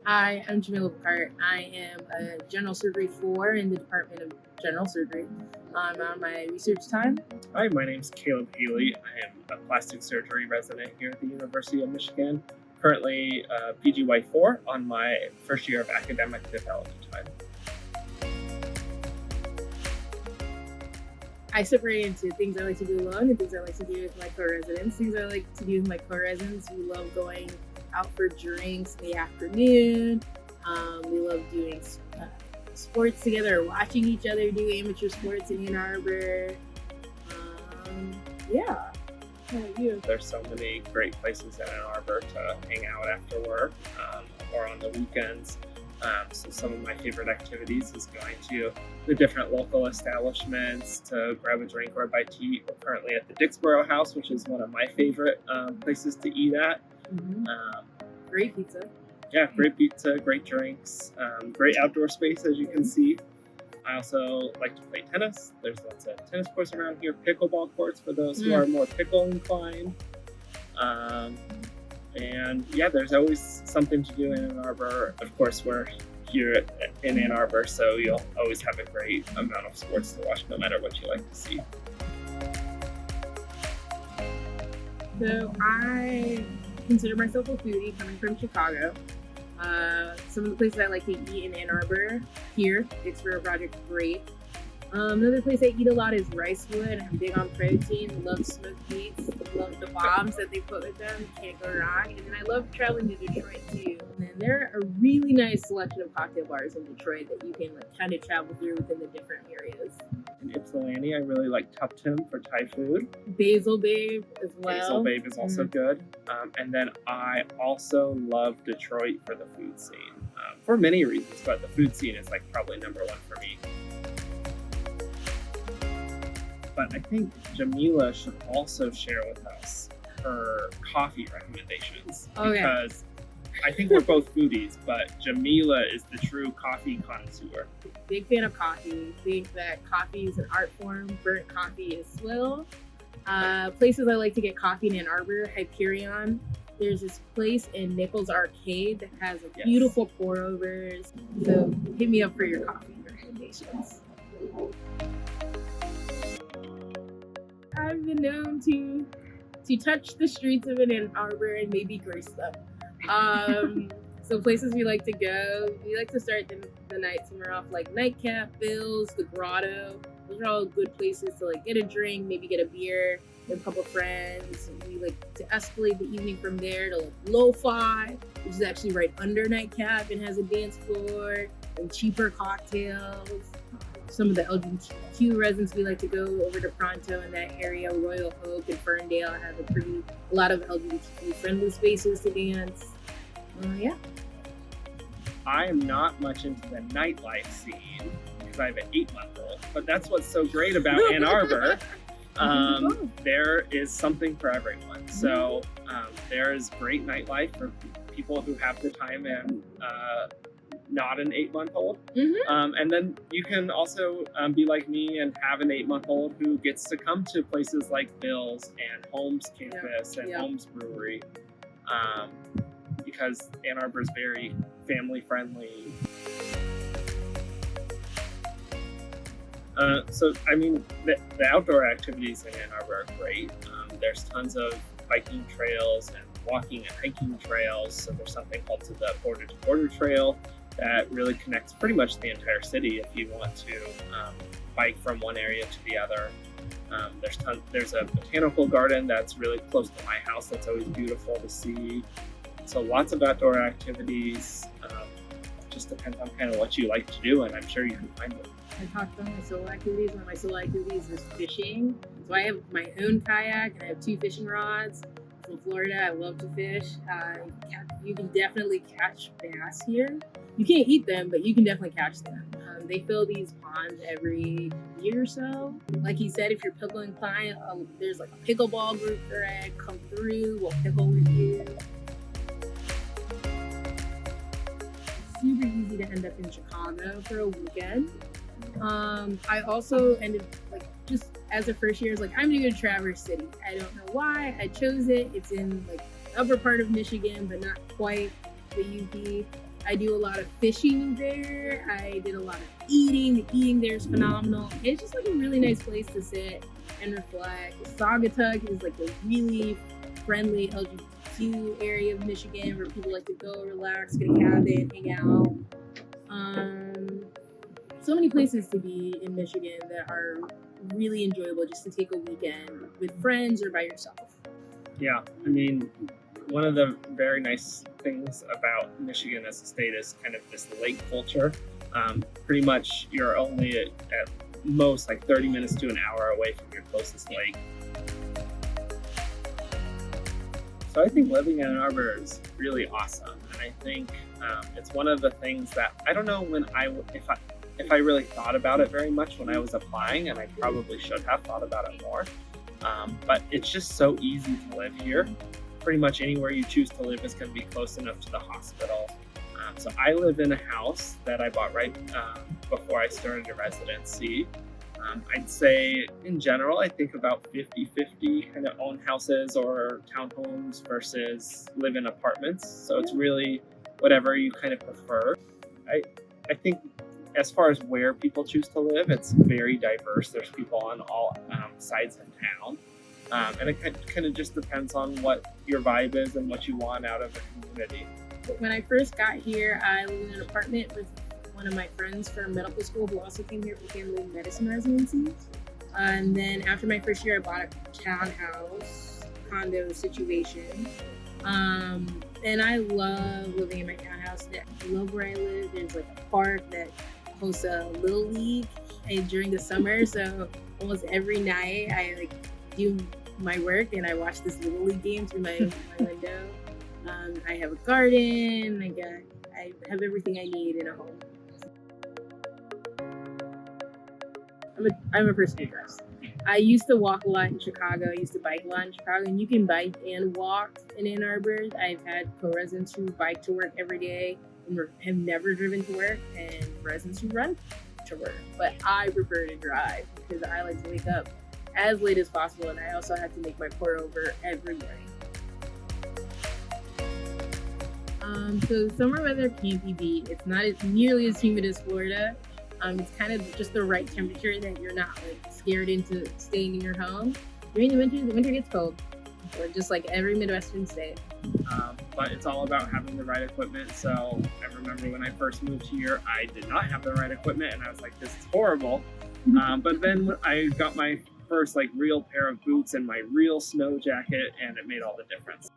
Hi, I'm Jamila Picart. I am a general surgery 4 in the Department of General Surgery. I'm on my research time. Hi, my name's Caleb Haley. I am a plastic surgery resident here at the University of Michigan. Currently PGY4 on my first year of academic development time. I separate into things I like to do alone and things I like to do with my co-residents. Things I like to do with my co-residents, we love going out for drinks in the afternoon. We love doing sports together, watching each other do amateur sports in Ann Arbor. Yeah. How about you? There's so many great places in Ann Arbor to hang out after work or on the weekends. So some of my favorite activities is going to the different local establishments to grab a drink or a bite to eat. We're currently at the Dixboro House, which is one of my favorite places to eat at. Great pizza. Yeah, great pizza, great drinks, great outdoor space, as you can see. I also like to play tennis. There's lots of tennis courts around here, pickleball courts for those who are more pickle inclined. And yeah, there's always something to do in Ann Arbor. Of course, we're here in Ann Arbor, so you'll always have a great amount of sports to watch no matter what you like to see. So I consider myself a foodie coming from Chicago. Some of the places I like to eat in Ann Arbor, here, Dixboro Project, great. Another place I eat a lot is Ricewood. I'm big on protein, love smoked meats, love the bombs that they put with them, can't go wrong. And then I love traveling to Detroit too. And then there are a really nice selection of cocktail bars in Detroit that you can kind of travel through within the different areas. In Ypsilanti, I really like Tuptim for Thai food. Basil Babe as well. Basil Babe is also good. And then I also love Detroit for the food scene. For many reasons, but the food scene is like probably number one for me. But I think Jamila should also share with us her coffee recommendations. Because I think we're both foodies, but Jamila is the true coffee connoisseur. Big fan of coffee. Think that coffee is an art form. Burnt coffee is swill. Places I like to get coffee in Ann Arbor, Hyperion. There's this place in Nichols Arcade that has beautiful pour-overs. So hit me up for your coffee recommendations. I've been known to touch the streets of Ann Arbor and maybe grace them. So places we like to go, we like to start the night somewhere off like Nightcap, Bill's, the Grotto. Those are all good places to like get a drink, maybe get a beer with a couple friends. We like to escalate the evening from there to like Lo-Fi, which is actually right under Nightcap and has a dance floor and cheaper cocktails. Some of the LGBTQ residents we like to go over to Pronto in that area. Royal Oak and Ferndale have a lot of LGBTQ friendly spaces to dance. Yeah. I am not much into the nightlife scene because I have an 8-month-old, but that's what's so great about Ann Arbor. There is something for everyone. So there is great nightlife for people who have the time and not an 8-month-old. And then you can also be like me and have an 8-month-old who gets to come to places like Bill's and Holmes campus and Holmes Brewery because Ann Arbor is very family friendly. So, I mean, the outdoor activities in Ann Arbor are great. There's tons of biking trails and walking and hiking trails. So there's something called the Border to Border Trail that really connects pretty much the entire city if you want to bike from one area to the other. There's a botanical garden that's really close to my house that's always beautiful to see. So lots of outdoor activities. Just depends on kind of what you like to do, and I'm sure you can find them. I talked about my solo activities. One of my solo activities is fishing. So I have my own kayak and I have 2 fishing rods. From Florida, I love to fish. You can definitely catch bass here. You can't eat them, but you can definitely catch them. They fill these ponds every year or so. Like he said, if you're pickle inclined, there's like a pickleball group thread. Come through, we'll pickle with you. It's super easy to end up in Chicago for a weekend. I also ended just as a first year, I'm gonna go to Traverse City. I don't know why I chose it. It's in the upper part of Michigan, but not quite the UP. I do a lot of fishing there. I did a lot of eating. The eating there is phenomenal. It's just like a really nice place to sit and reflect. Saugatuck is like a really friendly LGBTQ area of Michigan where people like to go relax, get a cabin, hang out. So many places to be in Michigan that are really enjoyable just to take a weekend with friends or by yourself. Yeah, I mean, one of the very nice things about Michigan as a state is kind of this lake culture. Pretty much you're only at most like 30 minutes to an hour away from your closest lake. So I think living in Ann Arbor is really awesome, and I think it's one of the things that I don't know if I really thought about it very much when I was applying, and I probably should have thought about it more. But it's just so easy to live here. Pretty much anywhere you choose to live is going to be close enough to the hospital. So I live in a house that I bought right before I started a residency. I'd say in general, I think about 50-50 kind of own houses or townhomes versus live in apartments. So it's really whatever you kind of prefer. I think as far as where people choose to live, it's very diverse. There's people on all sides of town. And it kind of just depends on what your vibe is and what you want out of a community. When I first got here, I lived in an apartment with one of my friends from medical school who also came here for family medicine residency. And then after my first year, I bought a townhouse condo situation. And I love living in my townhouse. I love where I live. There's like a park that hosts a little league during the summer. So almost every night I like do my work and I watch this little league game through my window. I have a garden. I have everything I need in a home. I'm a person who drives. I used to walk a lot in Chicago. I used to bike a lot in Chicago, and you can bike and walk in Ann Arbor. I've had co-residents who bike to work every day and have never driven to work, and residents who run to work. But I prefer to drive because I like to wake up as late as possible, and I also have to make my pour over every morning. So summer weather can't be beat. It's not as nearly as humid as Florida. It's kind of just the right temperature that you're not like scared into staying in your home. During the winter gets cold, just like every Midwestern state. But it's all about having the right equipment. So I remember when I first moved here, I did not have the right equipment, and I was like, "This is horrible." But then when I got my first like real pair of boots and my real snow jacket, and it made all the difference.